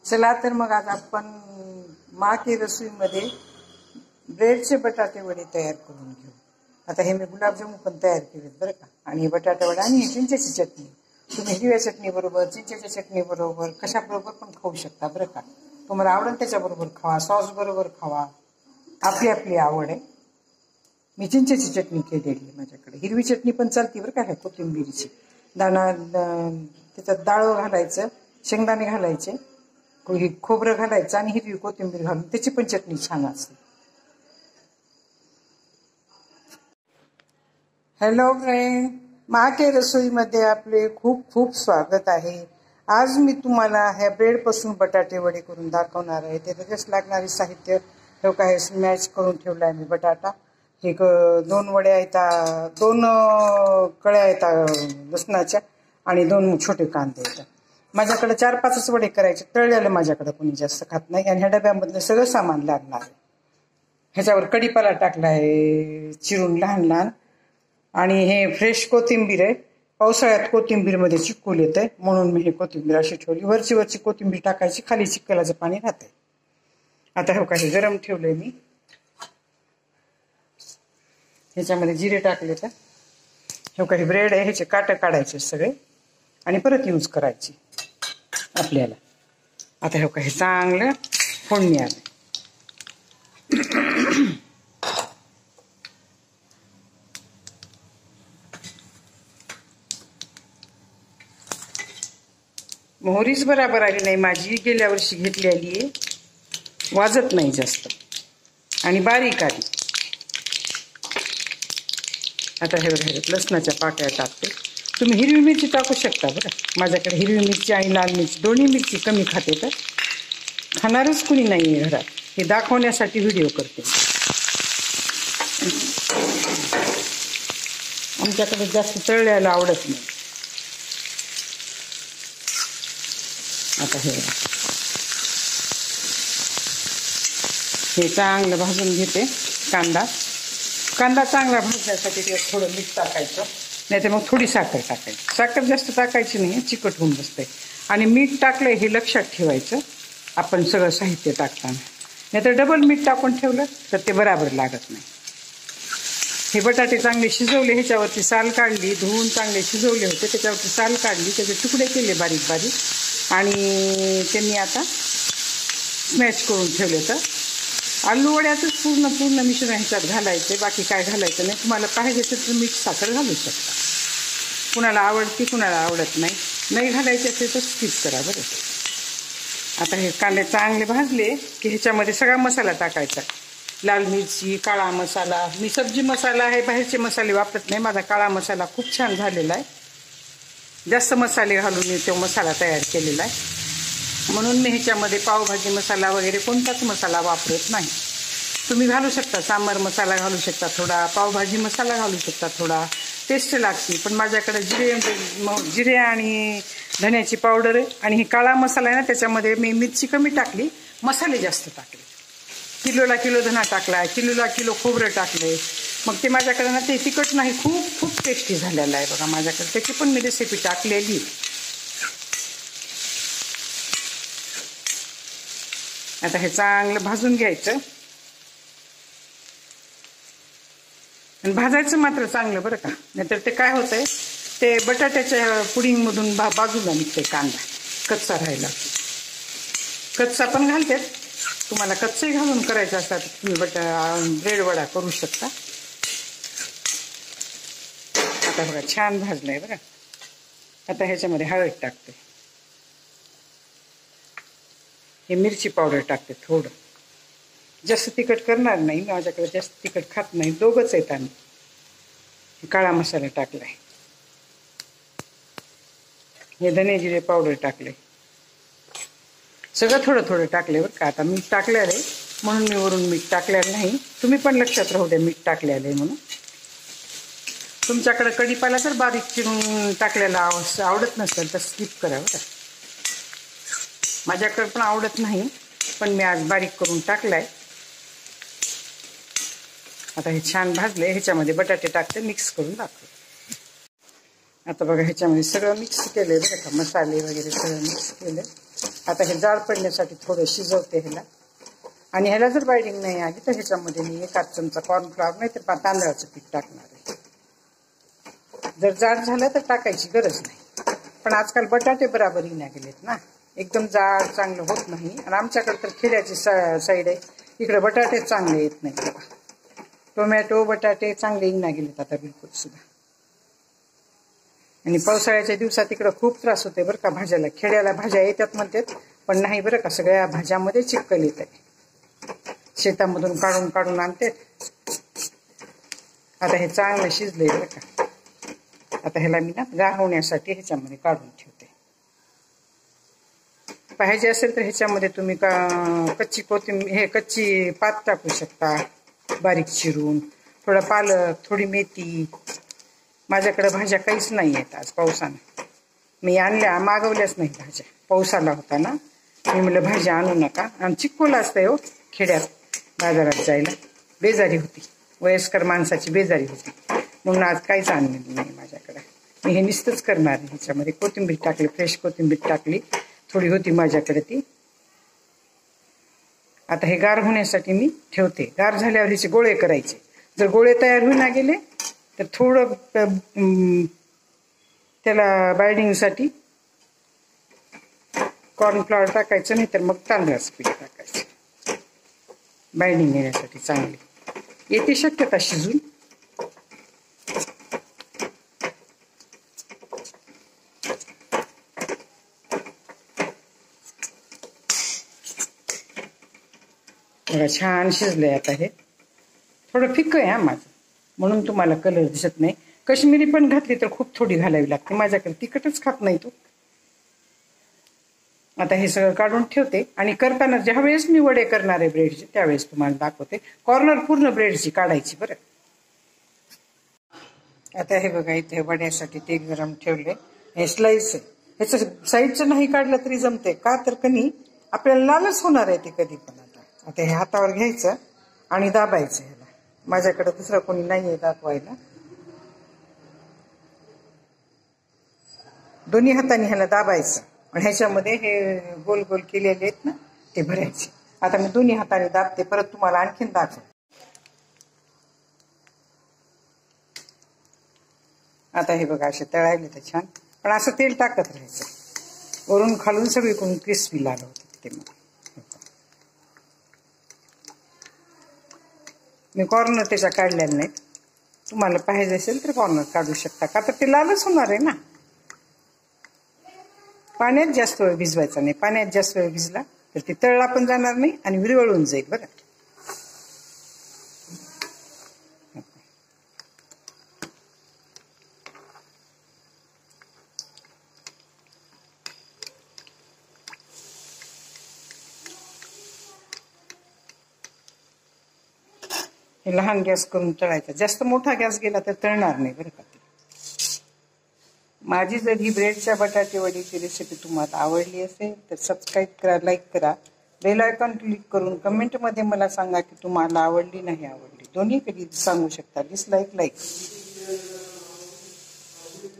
चला तर मग आज आपण माँ की रसोईमध्ये ब्रेडचे बटाटे वडे तयार करून घेऊ। आता हे मी गुलाबजामुन पण तयार केलेत बरं का। आणि बटाटा वडा आणि चिंचेची चटणी तुम्ही हिरव्या चटणी बरोबर, चिंचेच्या चटणी बरोबर, कशा बरोबर पण खाऊ शकता बरं का। तुम्हाला आवडेल त्याच्या बरोबर खावा, सॉस बरोबर खावा, आपली आपली आवड आहे। मी चिंचेची चटणी केलेली, माझ्याकडे हिरवी चटणी पण चालते बरं का। कोथिंबीरची दाणा त्याच्यात डाळ घालायचं, शेंगदाणे घालायचे, खोबरं घालायचं आणि हिरवी कोथिंबीर घालून त्याची पण चटणी छान असते। हॅलो फ्रेंड, माँ के रसोईमध्ये आपले खूप खूप स्वागत आहे। आज मी तुम्हाला ह्या ब्रेड पासून बटाटे वडे करून दाखवणार आहे। त्याच्यात लागणारे साहित्य हे काय स्मॅश करून ठेवला आहे मी बटाटा। एक 2 वड्या आहेत, 2 कळ्या आहेत लसणाच्या आणि 2 छोटे कांदे आहेत। माझ्याकडे 4-5 वडे करायचे, तळलेलं माझ्याकडे कोणी जास्त खात नाही। आणि ह्या डब्यामधलं सगळं सामान लागणार आहे। ह्याच्यावर कढीपाला टाकलाय चिरून लहान लहान, आणि हे फ्रेश कोथिंबीर आहे। पावसाळ्यात कोथिंबीरमध्ये चिक्कूल येते म्हणून मी हे कोथिंबीर अशी ठेवली। वरची कोथिंबीर टाकायची, खाली चिक्कलाचं पाणी राहते। आता हे काही गरम ठेवलंय मी, ह्याच्यामध्ये जिरे टाकले तर हे काही ब्रेड आहे, ह्याचे काटे काढायचे सगळे आणि परत यूज करायची आपल्याला। आता हे काही चांगलं फोडणी आलं। मोहरीच बराबर आली नाही माझी, गेल्या वर्षी घेतलेली आहे, वाजत नाही जास्त आणि बारीक आली। आता हे बघा लसणाच्या पाकळ्या टाकते। तुम्ही हिरवी मिरची टाकू शकता बरं। माझ्याकडे हिरवी मिरची आणि लाल मिरची दोन्ही मिरची कमी खाते, तर खाणारच कुणी नाही आहे घरात, हे दाखवण्यासाठी व्हिडिओ करते। आमच्याकडे जास्त तळल्याला आवडत नाही। आता हे चांगलं भाजून घेते। कांदा चांगला भाजण्यासाठी त्यात थोडं मीठ टाकायचं, नाही तर मग थोडी साखर टाकायची। साखर जास्त टाकायची नाही, चिकट होऊन बसते। आणि मीठ टाकलंय हे लक्षात ठेवायचं आपण सगळं साहित्य टाकताना, नाही तर डबल मीठ टाकून ठेवलं तर ते बराबर लागत नाही। हे बटाटे चांगले शिजवले, ह्याच्यावरती साल काढली, धुवून चांगले शिजवले होते, त्याच्यावरती साल काढली, त्याचे तुकडे केले बारीक बारीक आणि त्यांनी आता स्मॅश करून ठेवले। तर आलू वड्याचंच पूर्ण मिश्रण ह्याच्यात घालायचे, बाकी काय घालायचं नाही। तुम्हाला पाहिजे तर मीठ साखर घालू शकता, कुणाला आवडती कुणाला आवडत नाही, नाही घालायचे असेल तर स्किप करा बरं। आता हे कांदे चांगले भाजले की ह्याच्यामध्ये सगळा मसाला टाकायचा, लाल मिरची, काळा मसाला। मी सब्जी मसाला आहे, बाहेरचे मसाले वापरत नाही, माझा काळा मसाला खूप छान झालेला आहे। जास्त मसाले घालून मी तो मसाला तयार केलेला आहे, म्हणून मी ह्याच्यामध्ये पावभाजी मसाला वगैरे कोणताच मसाला वापरत नाही। तुम्ही घालू शकता, सांबार मसाला घालू शकता थोडा, पावभाजी मसाला घालू शकता थोडा, टेस्ट लागते। पण माझ्याकडे जिरे आणि धण्याची पावडर आहे, आणि ही काळा मसाला आहे ना, त्याच्यामध्ये मी मिरची कमी टाकली, मसाले जास्त टाकले। किलोला किलो धना टाकला, किलोला किलो खोबरं टाकले, मग ते माझ्याकडे ना ते तिखट नाही, खूप टेस्टी झालेलं आहे बघा माझ्याकडे। त्याची पण मी रेसिपी टाकलेली। आता हे चांगलं भाजून घ्यायचं, आणि भाजायचं मात्र चांगलं बरं का, नाहीतर ते काय होतंय, ते बटाट्याच्या पुडिंगमधून बाजूला निघते कांदा, कच्चा राहिला। कच्चा पण घालते, तुम्हाला कच्चे घालून करायचं असतात तुम्ही ब्रेड वडा करू शकता। आता बघा छान भाजलंय बरं। आता ह्याच्यामध्ये हळद टाकते, हे मिरची पावडर टाकते थोडं, जास्त तिखट करणार नाही, माझ्याकडे जास्त तिखट खात नाही, दोघंच आहेत आम्ही। काळा मसाला टाकलाय, हे धने जिरे पावडर टाकले, सगळं थोडं टाकले बरं का। आता मीठ टाकलेलं आहे म्हणून मी वरून मीठ टाकलेलं नाही, तुम्ही पण लक्षात राहू द्या मीठ टाकलेलं आहे म्हणून। तुमच्याकडे कढीपाला जर बारीक चिरून टाकलेला आवडत नसेल तर स्किप करा बरं। माझ्याकडे पण आवडत नाही, पण मी आज बारीक करून टाकलाय। आता हे छान भाजले, ह्याच्यामध्ये बटाटे टाकते, मिक्स करून दाखवते। आता बघा ह्याच्यामध्ये सगळं मिक्स केलंय बरं का, मसाले वगैरे सगळं मिक्स केलं। आता हे जाड पडण्यासाठी थोडं शिजवते ह्याला. आणि ह्याला जर बाइंडिंग नाही आली तर ह्याच्यामध्ये मी 1 चमचा कॉर्नफ्लॉवर नाही तर तांदळाचं पीठ टाकणार आहे. जर जाड झालं तर टाकायची गरज नाही. पण आजकाल बटाटे बराबर नाही गेलेत ना, एकदम जाड चांगलं होत नाही. आणि आमच्याकडे तर खेड्याची साईड आहे, इकडे बटाटे चांगले येत नाही. टोमॅटो बटाटे चांगले नाही गेलेत आता बिलकुल सुद्धा. आणि पावसाळ्याच्या दिवसात इकडं खूप त्रास होते बरं का भाज्याला. खेड्याला भाज्या येतात म्हणतात पण नाही बरं का, सगळ्या भाज्यामध्ये चिक्कल येत आहे. शेतामधून काढून काढून आणते. आता हे चांगलं शिजलंय बरं का. आता ह्याला मी ना गार होण्यासाठी ह्याच्यामध्ये काढून ठेवते. पाहिजे असेल तर ह्याच्यामध्ये तुम्ही कच्ची कोथिंबीर हे कच्ची पात टाकू शकता बारीक चिरून, थोडा पालक, थोडी मेथी. माझ्याकडे भाज्या काहीच नाही आहेत आज पावसानं. मी मागवल्याच नाही भाज्या. पाऊस आला होता ना, मी म्हटलं भाज्या आणू नका. आणि चिक्कोला असतंय हो खेड्यात, बाजारात जायला बेजारी होती, वयस्कर माणसाची बेजारी होती. म्हणून आज काहीच आणलेलं नाही माझ्याकडे. मी हे नुसतंच करणार आहे. ह्याच्यामध्ये कोथिंबीर टाकली, फ्रेश कोथिंबीर टाकली, थोडी होती माझ्याकडे ती. आता हे गार होण्यासाठी मी ठेवते. गार झाल्यावर ह्याचे गोळे करायचे. जर गोळे तयार होईना गेले तर थोडं त्याला बाइंडिंगसाठी कॉर्नफ्लॉवर टाकायचं, नाही तर मग तांदळाचं पीठ टाकायचं. बाइंडिंग येण्यासाठी चांगली येते शक्यता शिजून. बघा छान शिजलंय. आता हे थोडं फिक्क आहे माझं, म्हणून तुम्हाला कलर दिसत नाही. काश्मीरी पण घातली तर खूप थोडी घालावी लागते, माझ्याकडे तिखटच खात नाही तो. आता हे सगळं काढून ठेवते. आणि करताना ज्या वेळेस मी वडे करणार आहे ब्रेडचे त्यावेळेस तुम्हाला दाखवते. कॉर्नर पूर्ण ब्रेडची काढायची बरं. आता हे बघा इथे वड्यासाठी तेल गरम ठेवले. हे स्लाइस आहे, ह्याचं साईडचं नाही काढलं तरी जमते का, तर कणी आपल्याला लालच होणार आहे ते कधी पण. आता हे हातावर घ्यायचं आणि दाबायचं. ह्याला माझ्याकडे दुसरं कोणी नाहीये दाखवायला. दोन्ही हाताने ह्याला दाबायचं आणि ह्याच्यामध्ये हे गोल गोल केलेले आहेत ना ते भरायचे. आता मी दोन्ही हाताने दाबते, परत तुम्हाला आणखीन दाखवते. आता हे बघा असे तळायले तर छान, पण असं तेल टाकत राहायचं. वरून खालून सगळीकडून क्रिस्पी लागत होते ते. मी कॉर्नर त्याच्या काढलेला नाहीत. तुम्हाला पाहिजे असेल तर कॉर्नर काढू शकता, का तर ते लालच होणार आहे ना. पाण्यात जास्त वेळ भिजवायचा नाही. पाण्यात जास्त वेळ भिजला तर ते तळला पण जाणार नाही आणि विरघळून जाईल बरं. हे लहान गॅस करून तळायचा. जास्त मोठा गॅस गेला तर तळणार नाही बरं का. माझी जर ही ब्रेडच्या बटाटे वडीची रेसिपी तुम्हाला आवडली असेल तर सबस्क्राईब करा, लाईक करा, बेल आयकॉन क्लिक करून कमेंटमध्ये मला सांगा की तुम्हाला आवडली नाही आवडली. दोन्ही कधी सांगू शकता. डिसलाईक, लाईक,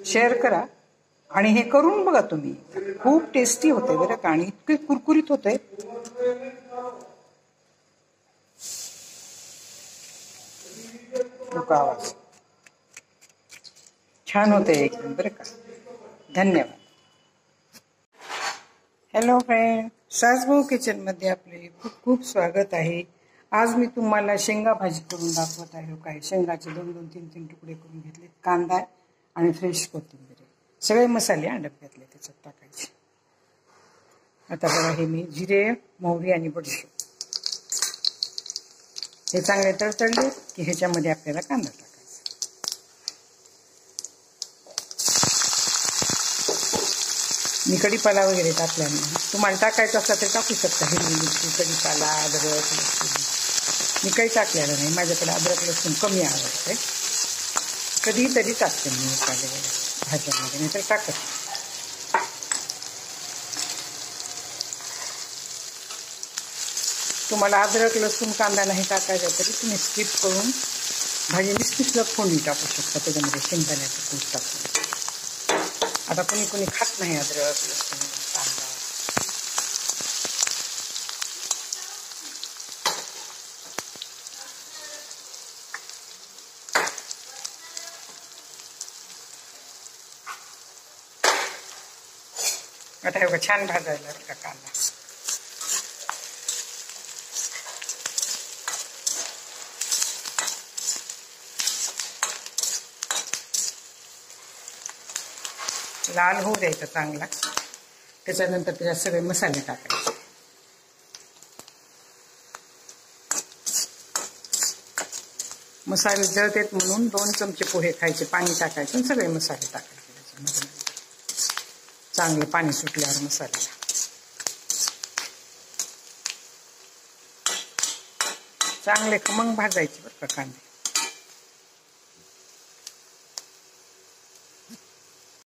शेअर करा. आणि हे करून बघा तुम्ही, खूप टेस्टी होते बरं का. आणि इतके कुरकुरीत होते. आवाज छान होते एकदम बरं का. धन्यवाद. हॅलो फ्रेंड, सासभाऊ किचनमध्ये आपले खूप खूप स्वागत आहे. आज मी तुम्हाला शेंगा भाजी करून दाखवत आहे. काय शेंगाचे 2-2, 3-3 तुकडे करून घेतले, कांदा आणि फ्रेश कोथिंबीर, सगळे मसाले डब्यातले त्याच्यात टाकायचे. आता बघा हे मी जिरे, मोहरी आणि बडीशेप हे चांगले तळतळले की ह्याच्यामध्ये आपल्याला कांदा टाकायचा. मी कढीपाला वगैरे टाकला नाही. तुम्हाला टाकायचं असला तर टाकू शकता. हिरवी मिरची, कढीपाला, अद्रक, लसूण. मी काही टाकलेलं नाही. माझ्याकडे अद्रक लसूण कमी आवडते. कधीतरी टाकते मी मसाले भाज्यामध्ये, नाही तर टाकत. तुम्हाला अद्रक लसूण कांदा नाही टाकायचा तरी तुम्ही स्किप करून भाजी नुसतीच फोडणी टाकू शकता. त्याच्यामध्ये शेंगदाण्याचं कूट टाकून. आता कोणी कोणी खात नाही अद्रक लसूण कांदा, आता हे बघा छान भाजायला का कांदा. लाल होऊ द्यायचा चांगला. त्याच्यानंतर त्याच्यात सगळे मसाले टाकायचे. मसाले जळतेत म्हणून 2 चमचे पोहे खायचे पाणी टाकायचे आणि सगळे मसाले टाकायचे त्याच्यामध्ये. चांगलं पाणी सुटल्यावर मसाल्याला चांगले खमंग भाजायचे बरं का कांदे.